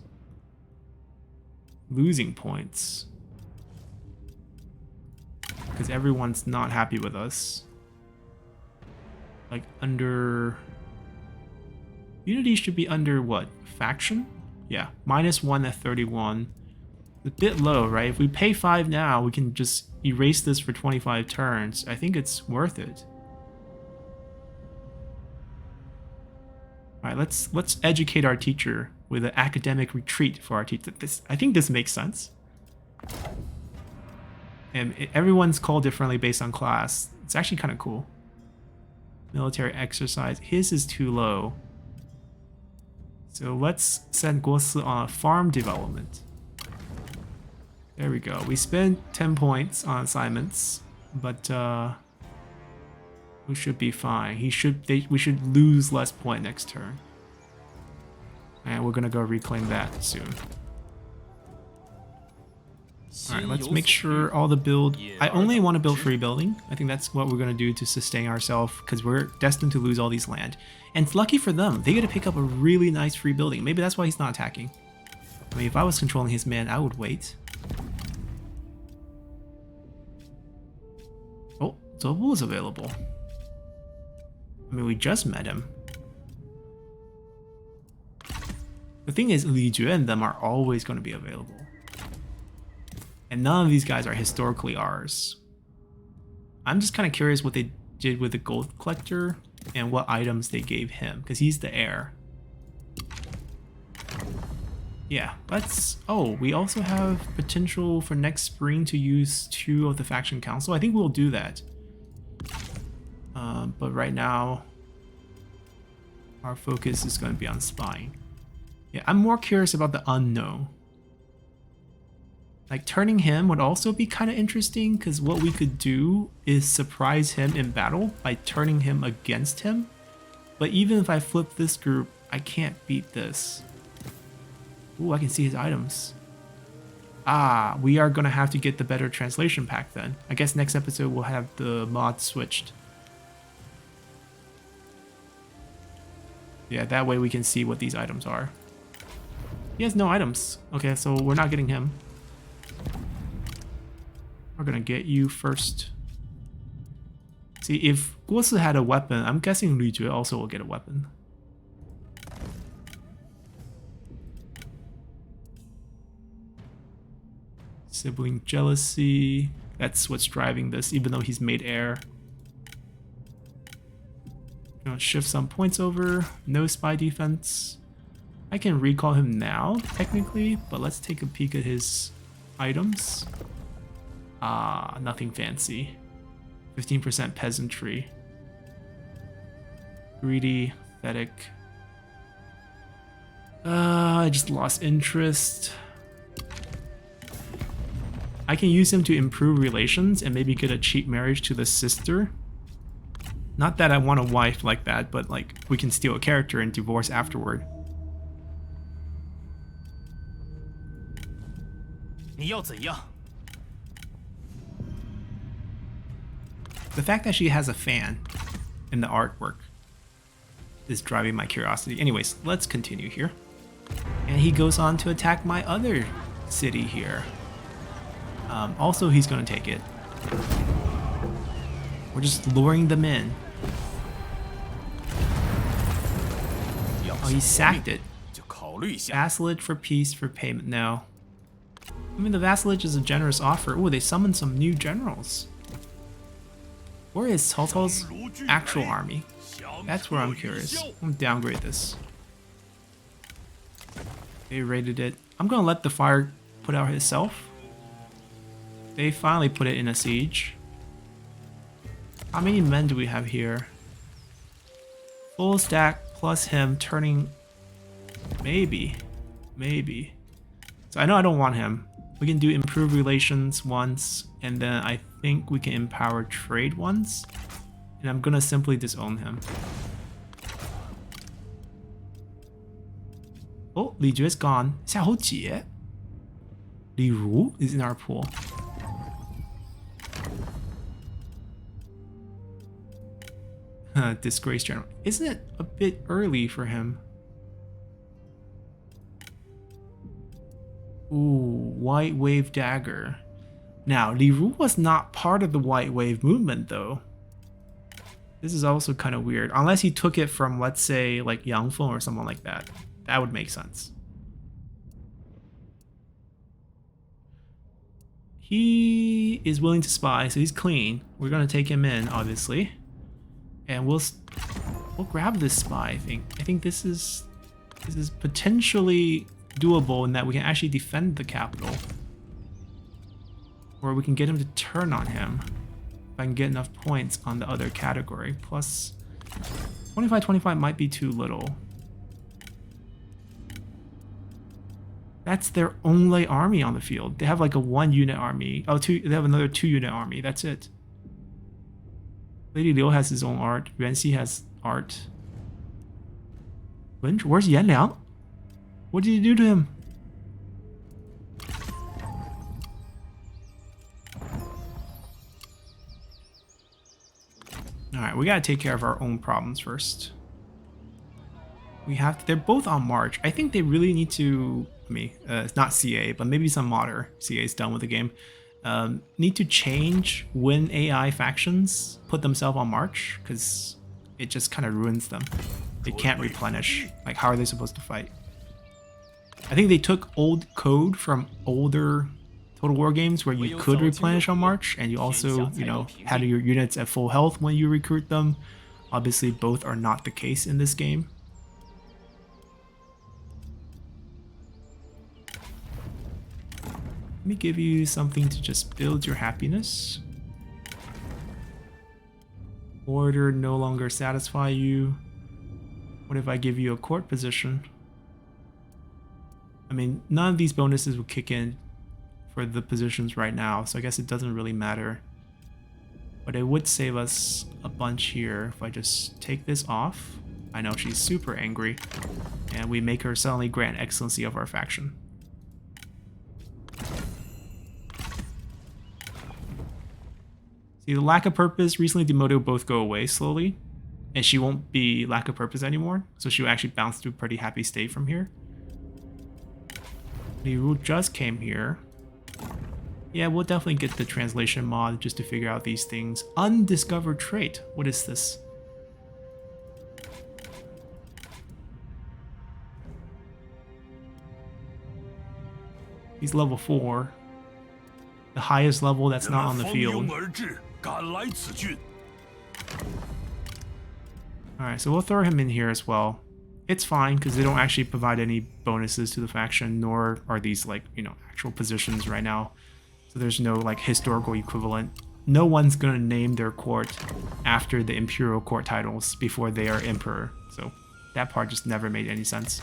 [SPEAKER 1] losing points. Because everyone's not happy with us. Like under... Unity should be under what? Faction? Yeah, -1 at 31. A bit low, right? If we pay 5 now, we can just erase this for 25 turns. I think it's worth it. Alright, let's educate our teacher with an academic retreat for our teacher. I think this makes sense. And everyone's called differently based on class. It's actually kind of cool. Military exercise. His is too low. So let's send Guosi on a farm development. There we go. We spent 10 points on assignments, but we should be fine. We should lose less point next turn. And we're gonna go reclaim that soon. Alright, let's make sure all the build... I only want to build free building. I think that's what we're going to do to sustain ourselves, because we're destined to lose all these land. And it's lucky for them, they get to pick up a really nice free building. Maybe that's why he's not attacking. I mean, if I was controlling his man, I would wait. Oh, Zobul is available. I mean, we just met him. The thing is, Li Jue and them are always going to be available. And none of these guys are historically ours. I'm just kind of curious what they did with the gold collector and what items they gave him, because he's the heir. Yeah, let's... Oh, we also have potential for next spring to use 2 of the faction council. I think we'll do that. But right now, our focus is going to be on spying. Yeah, I'm more curious about the unknown. Like, turning him would also be kind of interesting, because what we could do is surprise him in battle by turning him against him. But even if I flip this group, I can't beat this. Ooh, I can see his items. Ah, we are going to have to get the better translation pack then. I guess next episode we'll have the mod switched. Yeah, that way we can see what these items are. He has no items. Okay, so we're not getting him. We're gonna get you first. See, if Guosi had a weapon, I'm guessing Li Jue also will get a weapon. Sibling jealousy. That's what's driving this, even though he's made heir. Gonna shift some points over. No spy defense. I can recall him now, technically, but let's take a peek at his items. Ah, nothing fancy. 15% peasantry. Greedy, pathetic. I just lost interest. I can use him to improve relations and maybe get a cheap marriage to the sister. Not that I want a wife like that, but like we can steal a character and divorce afterward. The fact that she has a fan in the artwork is driving my curiosity. Anyways, let's continue here. And he goes on to attack my other city here. Also, he's going to take it. We're just luring them in. Oh, he sacked it. Vassalage for peace for payment. No. I mean, the vassalage is a generous offer. Oh, they summoned some new generals. Where is Cao Cao's actual army? That's where I'm curious. I'm gonna downgrade this. They raided it. I'm gonna let the fire put out itself. They finally put it in a siege. How many men do we have here? Full stack plus him turning... Maybe. So I know I don't want him. We can do improve relations once, and then I think we can empower trade once. And I'm gonna simply disown him. Oh, Li Jue is gone. Xiahou Jie. Li Ru is in our pool. Disgrace general. Isn't it a bit early for him? Ooh, White Wave Dagger. Now, Li Ru was not part of the White Wave movement, though. This is also kind of weird. Unless he took it from, let's say, like Yang Feng or someone like that. That would make sense. He is willing to spy, so he's clean. We're going to take him in, obviously. And we'll grab this spy, I think. I think this is potentially doable in that we can actually defend the capital. Or we can get him to turn on him. If I can get enough points on the other category. Plus 25-25 might be too little. That's their only army on the field. They have like a 1-unit army. Oh, they have another 2-unit army. That's it. Lady Liu has his own art. Yuan Xi has art. Where's Yan Liang? What did you do to him? Alright, we gotta take care of our own problems first. We have to, they're both on march. I think they really need to, it's not CA, but maybe some modder. CA is done with the game. Need to change when AI factions put themselves on march, because it just kind of ruins them. They can't replenish. Like, how are they supposed to fight? I think they took old code from older Total War games where you could replenish on march, and you also, you know, had your units at full health when you recruit them. Obviously, both are not the case in this game. Let me give you something to just build your happiness. Order no longer satisfy you. What if I give you a court position? I mean, none of these bonuses will kick in for the positions right now, so I guess it doesn't really matter. But it would save us a bunch here if I just take this off. I know she's super angry, and we make her suddenly Grand Excellency of our faction. See, the lack of purpose, recently demoted, will both go away slowly, and she won't be lack of purpose anymore, so she'll actually bounce to a pretty happy state from here. Liu just came here. Yeah, we'll definitely get the translation mod just to figure out these things. Undiscovered trait. What is this? He's level 4. The highest level that's not on the field. Alright, so we'll throw him in here as well. It's fine, because they don't actually provide any bonuses to the faction, nor are these, like, you know, actual positions right now. So there's no, like, historical equivalent. No one's gonna name their court after the imperial court titles before they are emperor. So that part just never made any sense.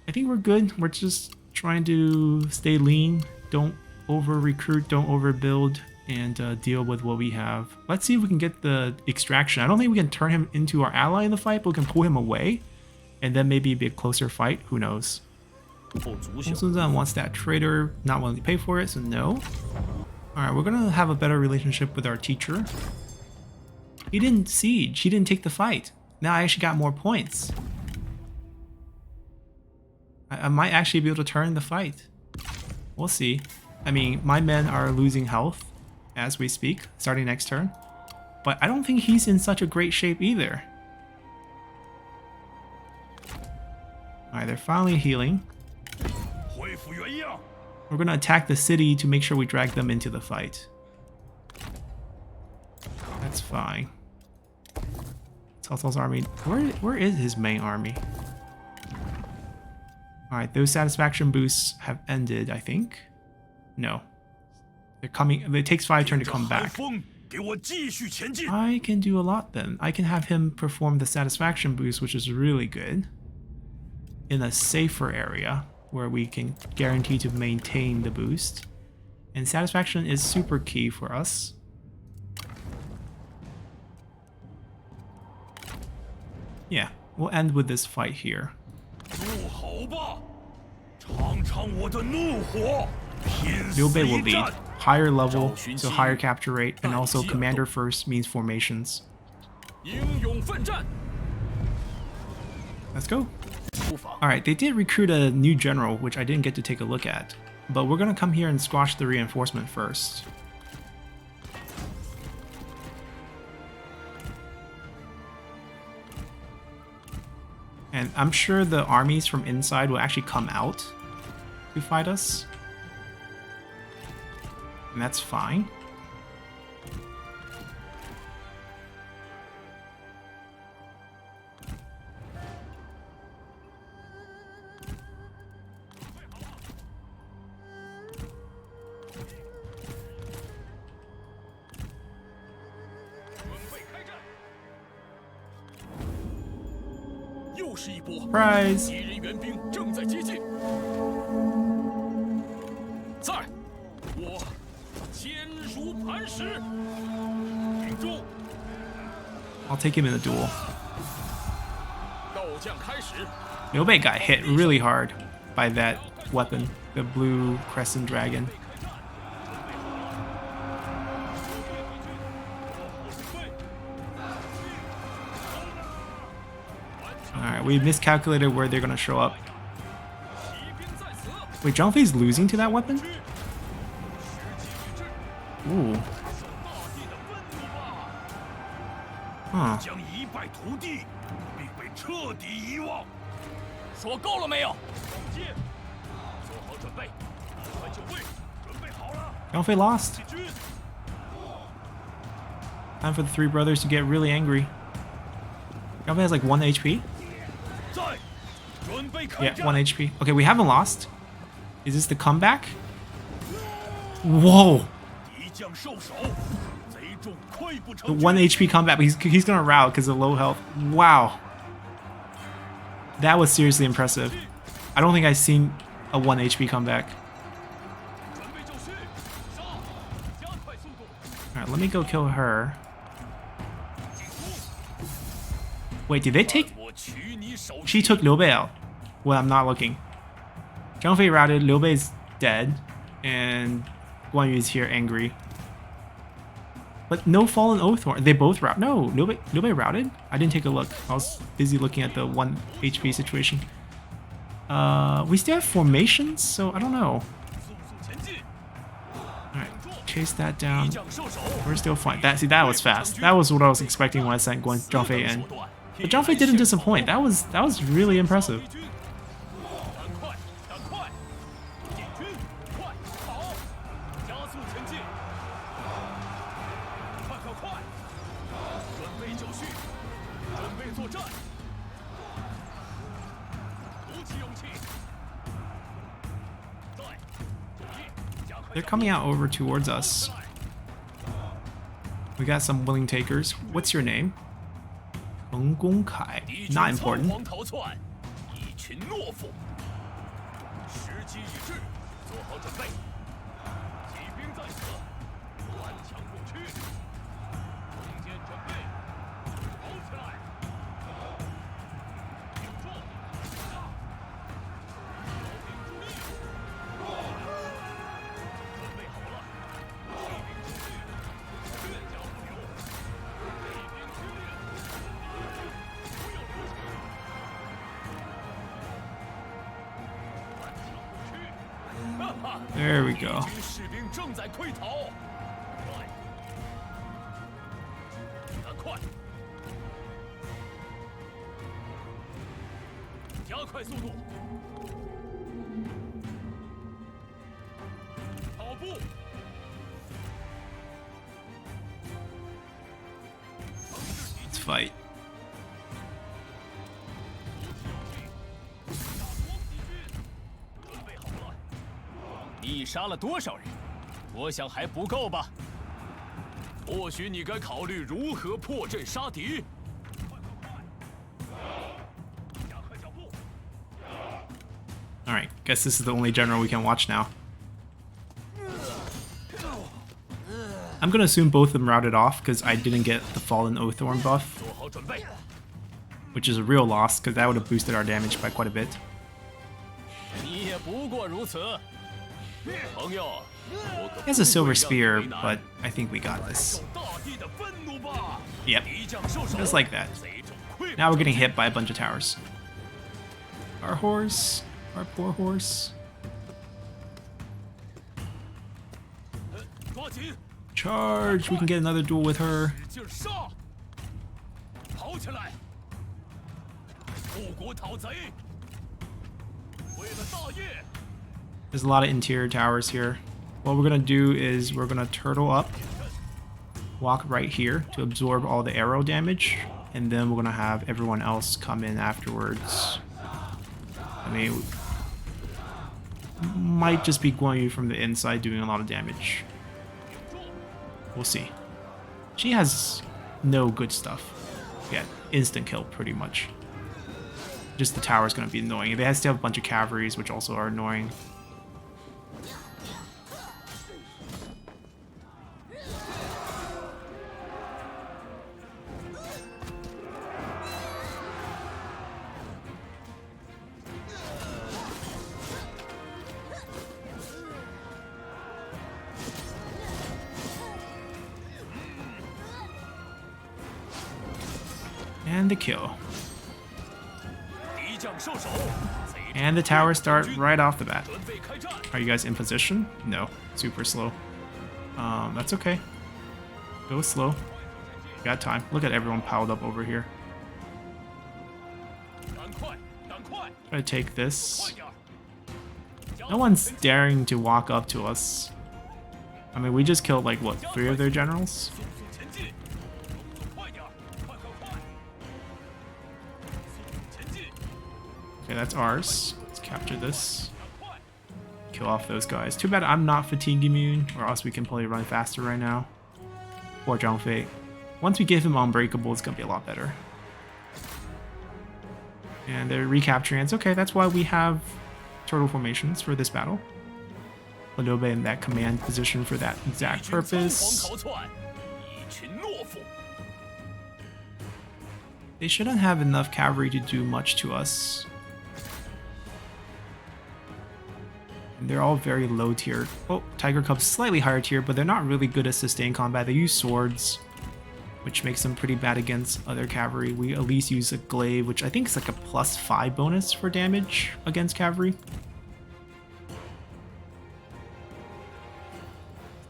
[SPEAKER 1] I think we're good. We're just trying to stay lean. Don't over-recruit, don't overbuild, and deal with what we have. Let's see if we can get the extraction. I don't think we can turn him into our ally in the fight, but we can pull him away, and then maybe be a closer fight. Who knows? Sun Zhan wants that trader, not willing to pay for it, so no. Alright, we're gonna have a better relationship with our teacher. He didn't siege, he didn't take the fight. Now I actually got more points. I might actually be able to turn the fight. We'll see. I mean, my men are losing health as we speak, starting next turn. But I don't think he's in such a great shape either. Alright, they're finally healing. We're gonna attack the city to make sure we drag them into the fight. That's fine. Cao Cao's army. Where is his main army? Alright, those satisfaction boosts have ended, I think. No. They're coming. It takes 5 turns to come back. I can do a lot then. I can have him perform the satisfaction boost, which is really good, in a safer area where we can guarantee to maintain the boost. And satisfaction is super key for us. Yeah, we'll end with this fight here. Liu Bei will lead. Higher level, so higher capture rate, and also commander first means formations. Let's go. Alright, they did recruit a new general, which I didn't get to take a look at. But we're gonna come here and squash the reinforcement first. And I'm sure the armies from inside will actually come out to fight us. And that's fine. Surprise! I'll take him in a duel. Liu Bei got hit really hard by that weapon, the blue crescent dragon. Alright, we miscalculated where they're gonna show up. Wait, Zhang Fei's losing to that weapon? Ooh. Huh. Zhang Fei lost. Time for the three brothers to get really angry. Zhang Fei has like 1 HP? Yeah, 1 HP. Okay, we haven't lost. Is this the comeback? Whoa! The 1 HP comeback, but he's gonna rout because of low health. Wow. That was seriously impressive. I don't think I've seen a 1 HP comeback. Alright, let me go kill her. Wait, did they take... She took Liu Bei out. Well, I'm not looking. Zhang Fei routed, Liu Bei's dead, and Guan Yu is here angry. But no Fallen Oathhorn. They both rout. No, Liu Bei routed? I didn't take a look. I was busy looking at the 1 HP situation. We still have formations, so I don't know. Alright, chase that down. We're still fine. That was fast. That was what I was expecting when I sent Zhang Fei in. But Zhang Fei didn't disappoint. That was really impressive. They're coming out over towards us. We got some willing takers. What's your name? Peng Gongkai. Not important. There we go. Let's fight. Alright, guess this is the only general we can watch now. I'm gonna assume both of them routed off because I didn't get the Fallen Oathhorn buff, which is a real loss because that would have boosted our damage by quite a bit. He has a silver spear, but I think we got this. Yep, just like that. Now we're getting hit by a bunch of towers. Our horse, our poor horse. Charge! We can get another duel with her. There's a lot of interior towers here. What we're gonna do is we're gonna turtle up, walk right here to absorb all the arrow damage, and then we're gonna have everyone else come in afterwards. I mean, might just be Guan Yu from the inside doing a lot of damage. We'll see. She has no good stuff. Yeah, instant kill pretty much. Just the tower is going to be annoying. They still have a bunch of cavalries, which also are annoying. And the kill. And the towers start right off the bat. Are you guys in position? No, super slow. That's okay. Go slow. Got time. Look at everyone piled up over here. Try to take this. No one's daring to walk up to us. I mean, we just killed like, what, 3 of their generals? Okay, that's ours. Let's capture this. Kill off those guys. Too bad I'm not fatigue immune, or else we can probably run faster right now. Poor Zhang Fei. Once we give him Unbreakable, it's gonna be a lot better. And they're recapturing. It's okay, that's why we have turtle formations for this battle. Liu Bei in that command position for that exact purpose. They shouldn't have enough cavalry to do much to us. And they're all very low tier. Oh, Tiger Cub's slightly higher tier, but they're not really good at sustained combat. They use swords, which makes them pretty bad against other cavalry. We at least use a glaive, which I think is like a +5 bonus for damage against cavalry.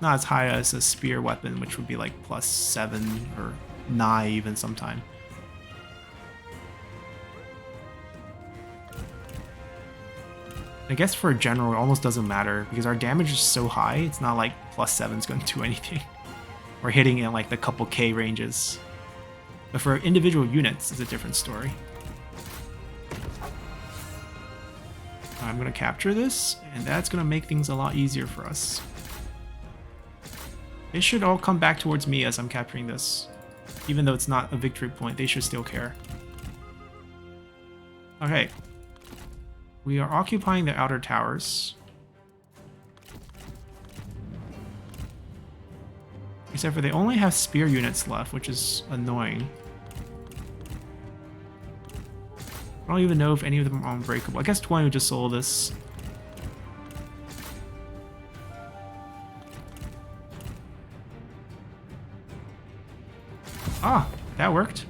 [SPEAKER 1] Not as high as a spear weapon, which would be like +7 or 9 even sometime. I guess for a general, it almost doesn't matter because our damage is so high, it's not like +7 is going to do anything. We're hitting in like the couple K ranges. But for individual units, it's a different story. I'm going to capture this, and that's going to make things a lot easier for us. They should all come back towards me as I'm capturing this. Even though it's not a victory point, they should still care. Okay. We are occupying the outer towers. Except for they only have spear units left, which is annoying. I don't even know if any of them are unbreakable. I guess 20 would just solo this. Ah, that worked.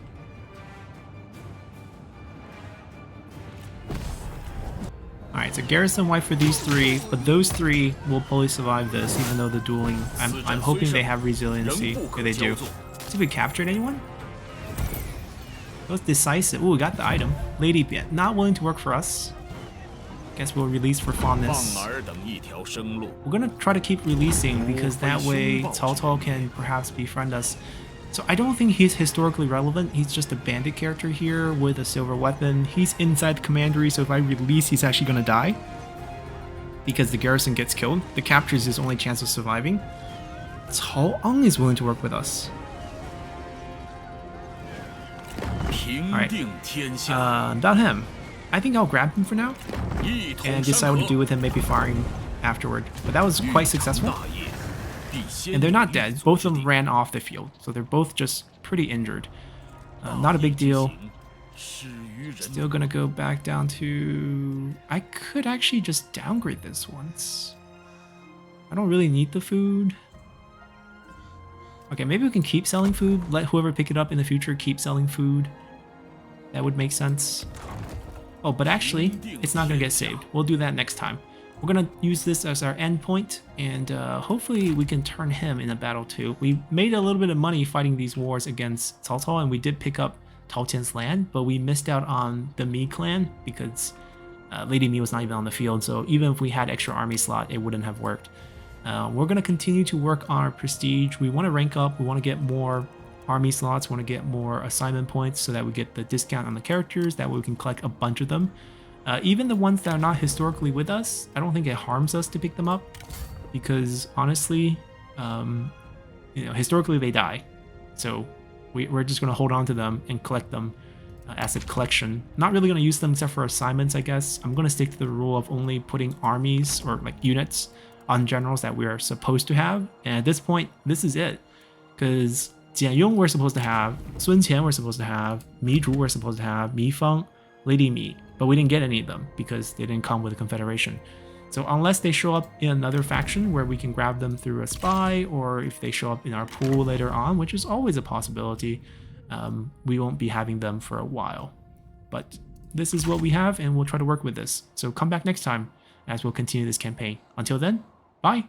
[SPEAKER 1] Alright, so garrison wipe for these 3, but those 3 will probably survive this, even though the dueling, I'm hoping they have resiliency. Okay, they do. See if we captured anyone? That was decisive. Ooh, we got the item. Lady Bian, not willing to work for us. Guess we'll release for fondness. We're gonna try to keep releasing because that way Cao Cao can perhaps befriend us. So I don't think he's historically relevant. He's just a bandit character here with a silver weapon. He's inside the commandery, so if I release, he's actually gonna die. Because the garrison gets killed. The capture is his only chance of surviving. Cao Ang is willing to work with us. Alright. About him. I think I'll grab him for now. And decide what to do with him, maybe firing afterward. But that was quite successful. And they're not dead. Both of them ran off the field, so they're both just pretty injured. Not a big deal. Still gonna go back down to... I could actually just downgrade this once. I don't really need the food. Okay, maybe we can keep selling food. Let whoever pick it up in the future keep selling food. That would make sense. Oh, but actually, it's not gonna get saved. We'll do that next time. We're going to use this as our endpoint, and hopefully we can turn him in a battle too. We made a little bit of money fighting these wars against Cao Cao, and we did pick up Tao Qian's land, but we missed out on the Mi clan because Lady Mi was not even on the field, so even if we had extra army slot, it wouldn't have worked. We're going to continue to work on our prestige. We want to rank up, we want to get more army slots, we want to get more assignment points so that we get the discount on the characters, that way we can collect a bunch of them. Even the ones that are not historically with us, I don't think it harms us to pick them up because honestly, you know, historically they die. So we're just going to hold on to them and collect them as a collection. Not really going to use them except for assignments, I guess. I'm going to stick to the rule of only putting armies or like units on generals that we are supposed to have. And at this point, this is it. Because Jian Yong we're supposed to have, Sun Qian we're supposed to have, Mi Zhu we're supposed to have, Mi Feng, Lady Mi. But we didn't get any of them because they didn't come with the Confederation. So unless they show up in another faction where we can grab them through a spy, or if they show up in our pool later on, which is always a possibility, we won't be having them for a while. But this is what we have, and we'll try to work with this. So come back next time as we'll continue this campaign. Until then, bye!